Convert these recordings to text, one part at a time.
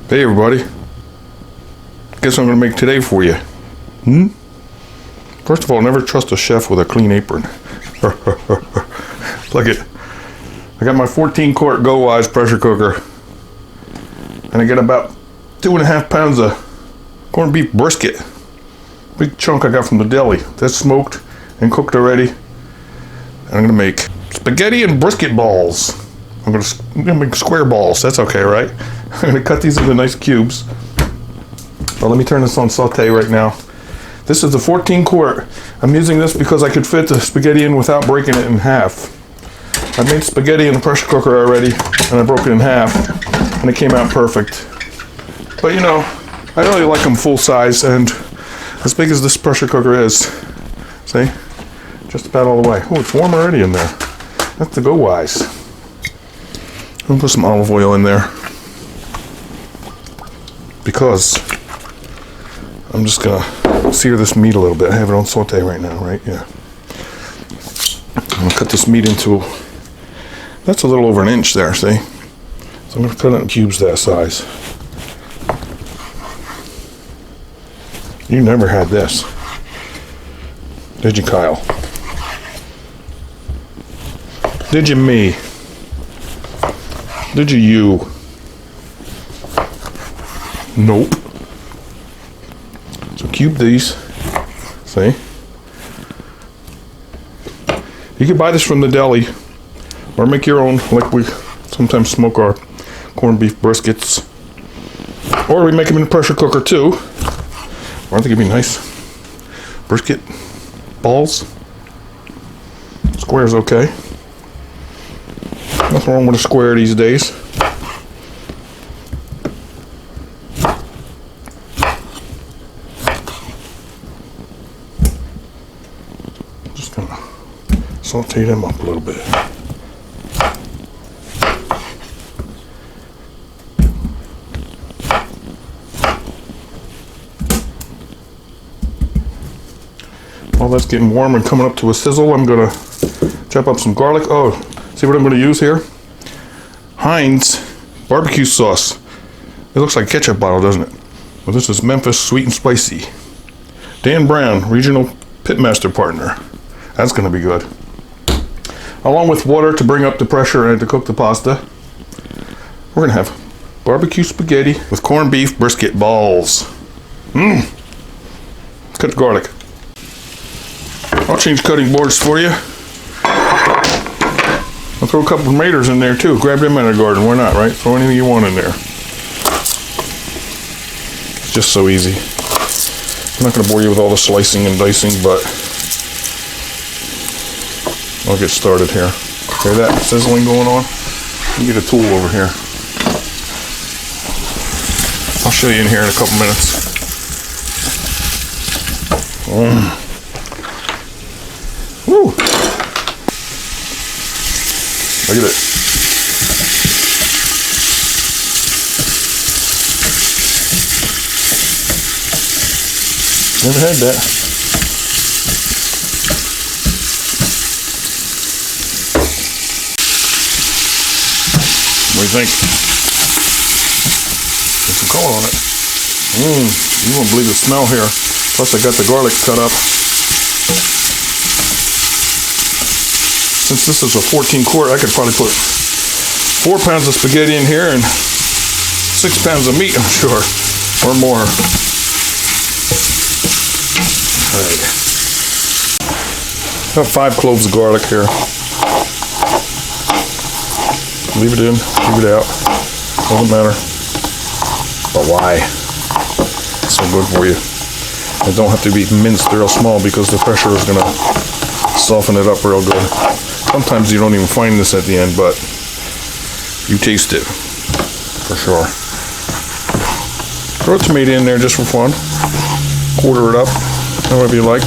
Hey everybody, guess I'm going to make today for you. First of all, never trust a chef with a clean apron. Look it. I got my 14 quart Go Wise pressure cooker, and I get about 2.5 pounds of corned beef brisket. Big chunk I got from the deli. That's smoked and cooked already. And I'm going to make spaghetti and brisket balls. I'm gonna make square balls. That's okay, right? I'm gonna cut these into nice cubes. Well, let me turn this on saute right now. This is the 14 quart. I'm using this because I could fit the spaghetti in without breaking it in half. I made spaghetti in the pressure cooker already, and I broke it in half, and it came out perfect. But you know, I really like them full size and as big as this pressure cooker is. See? Just about all the way. Oh, it's warm already in there. That's the Go Wise. I'm gonna put some olive oil in there because I'm just gonna sear this meat a little bit. I have it on saute right now, right? Yeah. I'm gonna cut this meat into, that's a little over an inch there, see? So I'm gonna cut it in cubes that size. You never had this, did you, Kyle? Did you, me? Did you? Nope. So cube these. See? You can buy this from the deli or make your own, like we sometimes smoke our corned beef briskets. Or we make them in a pressure cooker too. Or I think it'd be nice. Brisket balls. Square's okay. Nothing wrong with a square these days. Just gonna saute them up a little bit. While that's getting warm and coming up to a sizzle, I'm gonna chop up some garlic. Oh, see what I'm going to use here? Heinz barbecue sauce. It looks like a ketchup bottle, doesn't it? Well, this is Memphis Sweet and Spicy. Dan Brown, Regional Pitmaster Partner. That's going to be good. Along with water to bring up the pressure and to cook the pasta. We're going to have barbecue spaghetti with corned beef brisket balls. Cut the garlic. I'll change cutting boards for you. I'll throw a couple of tomatoes in there too. Grab them in the garden. Why not, right? Throw anything you want in there. It's just so easy. I'm not going to bore you with all the slicing and dicing, but I'll get started here. Hear that sizzling going on? Let me get a tool over here. I'll show you in here in a couple minutes. Woo! Look at it. Never had that. What do you think? Put some color on it. You won't believe the smell here. Plus I got the garlic cut up. Since this is a 14 quart, I could probably put 4 pounds of spaghetti in here and 6 pounds of meat, I'm sure, or more. All right. About 5 cloves of garlic here. Leave it in, leave it out. Doesn't matter. But why? It's so good for you. It don't have to be minced real small because the pressure is gonna soften it up real good. Sometimes you don't even find this at the end, but you taste it for sure. Throw a tomato in there just for fun. Quarter it up, however you like.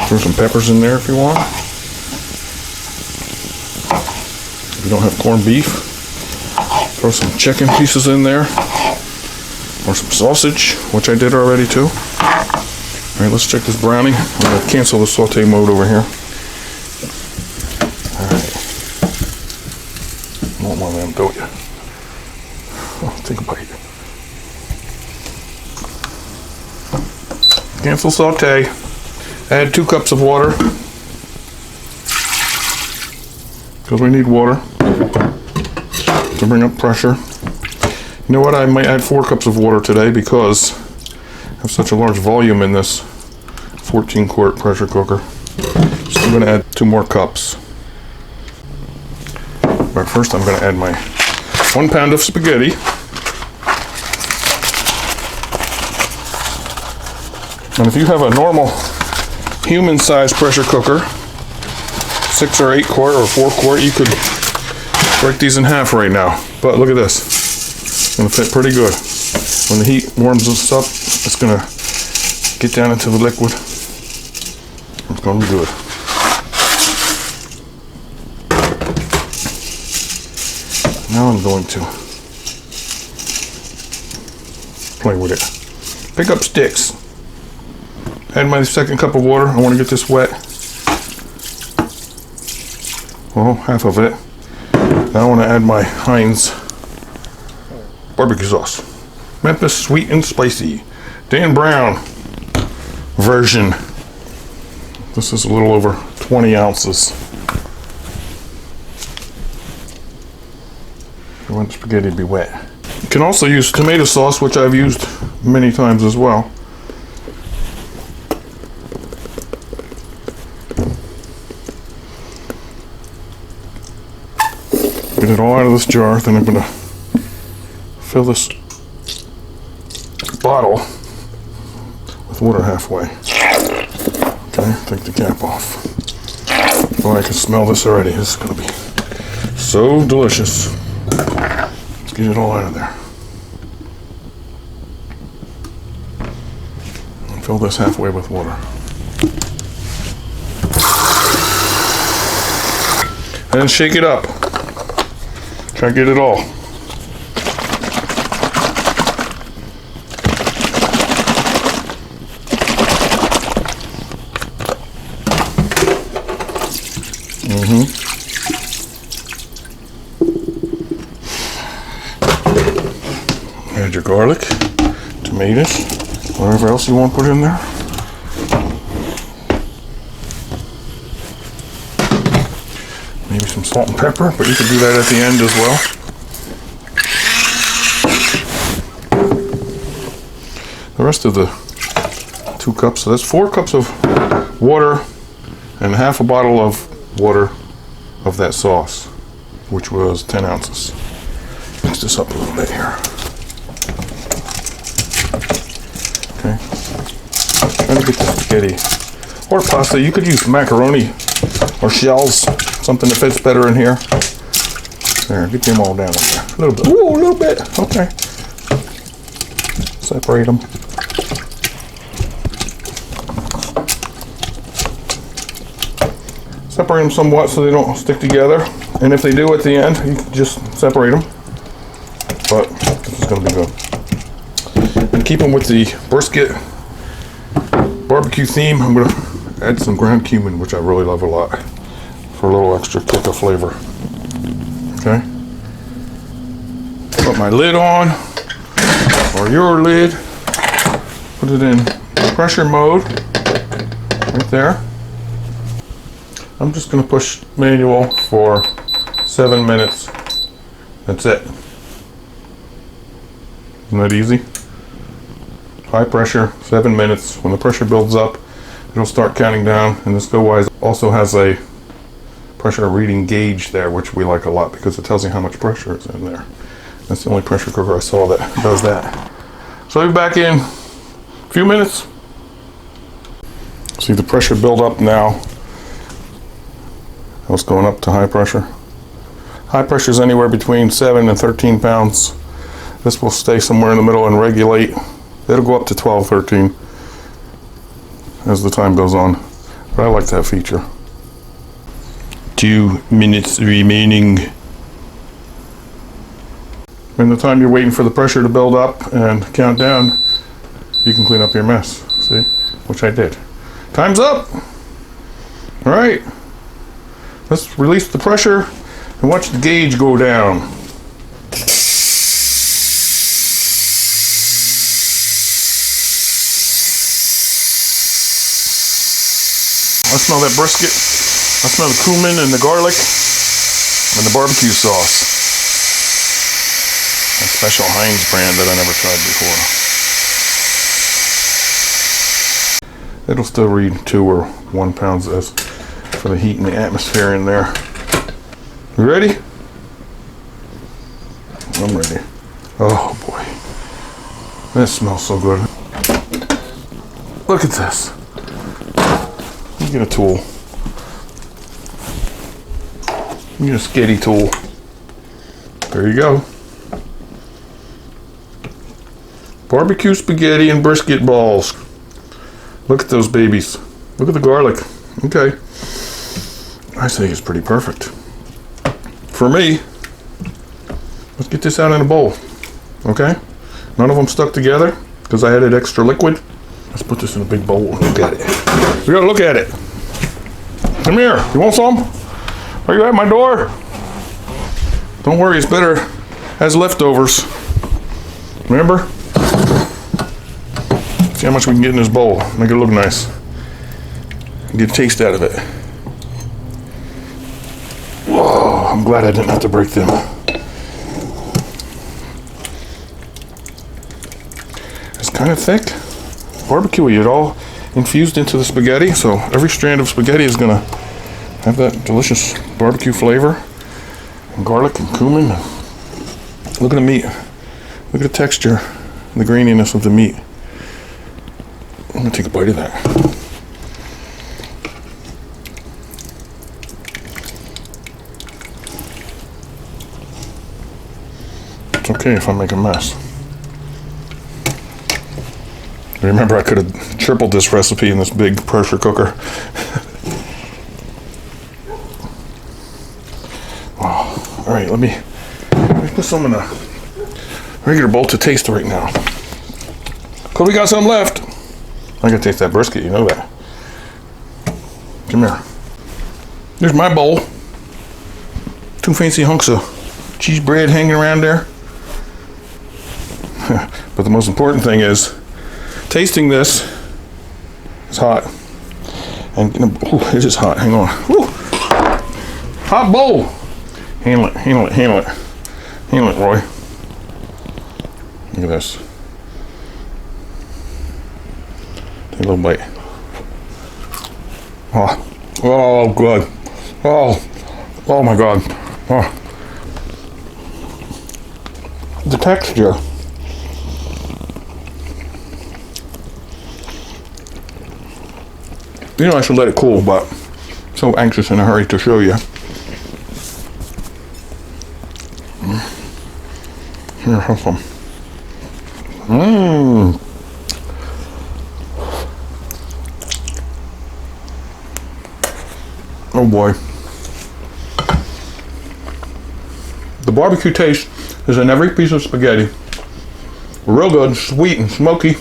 Throw some peppers in there if you want. If you don't have corned beef, throw some chicken pieces in there. Or some sausage, which I did already too. Alright, let's check this browning. I'm going to cancel the saute mode over here. want one of them, don't you? Oh, take a bite. Cancel saute. Add 2 cups of water. Because we need water to bring up pressure. You know what? I might add 4 cups of water today because I have such a large volume in this 14 quart pressure cooker. So I'm going to add 2 more cups. But first I'm going to add my 1 pound of spaghetti. And if you have a normal human-sized pressure cooker, 6 or 8 quart or 4 quart, you could break these in half right now. But look at this. It's going to fit pretty good. When the heat warms this up, it's going to get down into the liquid. It's going to be good. Now I'm going to play with it. Pick up sticks. Add my 2nd cup of water. I want to get this wet. Well, half of it. Now I want to add my Heinz barbecue sauce. Memphis sweet and spicy. Dan Brown version. This is a little over 20 ounces. I want the spaghetti to be wet. You can also use tomato sauce, which I've used many times as well. Get it all out of this jar, then I'm going to fill this bottle with water halfway. Okay, take the cap off. Oh, I can smell this already. This is going to be so delicious. Let's get it all out of there. And fill this halfway with water. And shake it up. Try to get it all. Add your garlic, tomatoes, whatever else you want to put in there. Maybe some salt and pepper, but you can do that at the end as well. The rest of the 2 cups, so that's 4 cups of water and half a bottle of water of that sauce, which was 10 ounces. Mix this up a little bit here. Okay. Trying to get the spaghetti or pasta. You could use macaroni or shells, something that fits better in here. There, get them all down in there. A little bit. Ooh, a little bit. Okay. Separate them. Separate them somewhat so they don't stick together. And if they do at the end, you can just separate them. But this is going to be good. And keep them with the brisket barbecue theme. I'm going to add some ground cumin, which I really love a lot, for a little extra kick of flavor. Okay. Put my lid on, or your lid. Put it in pressure mode, right there. I'm just going to push manual for 7 minutes. That's it. Isn't that easy? High pressure, 7 minutes. When the pressure builds up, it'll start counting down. And this GoWise also has a pressure reading gauge there, which we like a lot because it tells you how much pressure is in there. That's the only pressure cooker I saw that does that. So I'll be back in a few minutes. See the pressure build up now. It's going up to high pressure. High pressure is anywhere between 7 and 13 pounds. This will stay somewhere in the middle and regulate. It'll go up to 12, 13 as the time goes on. But I like that feature. 2 minutes remaining. In the time you're waiting for the pressure to build up and count down, you can clean up your mess. See? Which I did. Time's up! Alright. Let's release the pressure and And watch the gauge go down. I smell that brisket. I smell the cumin and the garlic and the barbecue sauce. A special Heinz brand that I never tried before. It'll still read 2 or 1 pounds as for the heat and the atmosphere in there. You ready? I'm ready. Oh boy. This smells so good. Look at this. You get a tool. You get a skiddy tool. There you go. Barbecue spaghetti and brisket balls. Look at those babies. Look at the garlic. Okay. I think it's pretty perfect. For me, let's get this out in a bowl. Okay? None of them stuck together because I added extra liquid. Let's put this in a big bowl and look at it. We gotta look at it. Come here. You want some? Are you at my door? Don't worry, it's better as leftovers. Remember? See how much we can get in this bowl. Make it look nice. Get a taste out of it. Whoa, I'm glad I didn't have to break them. It's kind of thick. Barbecue-y. It all infused into the spaghetti, so every strand of spaghetti is gonna have that delicious barbecue flavor. And garlic and cumin. Look at the meat. Look at the texture, the graininess of the meat. I'm gonna take a bite of that. It's okay if I make a mess. Remember, I could have tripled this recipe in this big pressure cooker. Wow. All right, let me put some in a regular bowl to taste right now. Cause we got some left. I gotta taste that brisket, you know that. Come here. There's my bowl. 2 fancy hunks of cheese bread hanging around there. But the most important thing is tasting this. It's hot. And it is hot. Hang on. Woo. Hot bowl. Handle it, handle it, handle it. Handle it, Roy. Look at this. Take a little bite. Oh, good. Oh my God. Oh. The texture. You know I should let it cool, but I'm so anxious in a hurry to show you. Here, have some. Oh boy. The barbecue taste is in every piece of spaghetti. Real good, sweet and smoky.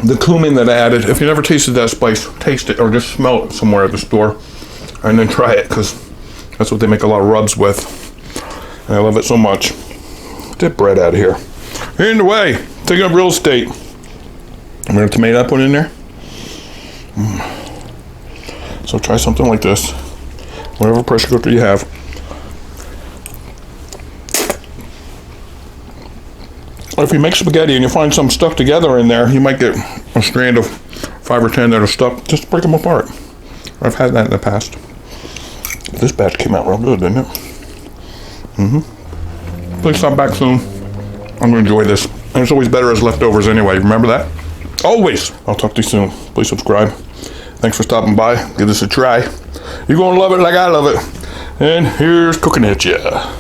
The cumin that I added, if you never tasted that spice, taste it or just smell it somewhere at the store and then try it, because that's what they make a lot of rubs with. And I love it so much. Get that bread out of here. You're in the way. Taking up real estate. I'm gonna have tomato I put in there. So try something like this. Whatever pressure cooker you have. Or if you make spaghetti and you find some stuck together in there, you might get a strand of 5 or 10 that are stuck. Just break them apart. I've had that in the past. This batch came out real good, didn't it? Please stop back soon. I'm gonna enjoy this. And it's always better as leftovers anyway. Remember that? Always. I'll talk to you soon. Please subscribe. Thanks for stopping by. Give this a try. You're gonna love it like I love it. And here's cooking at ya.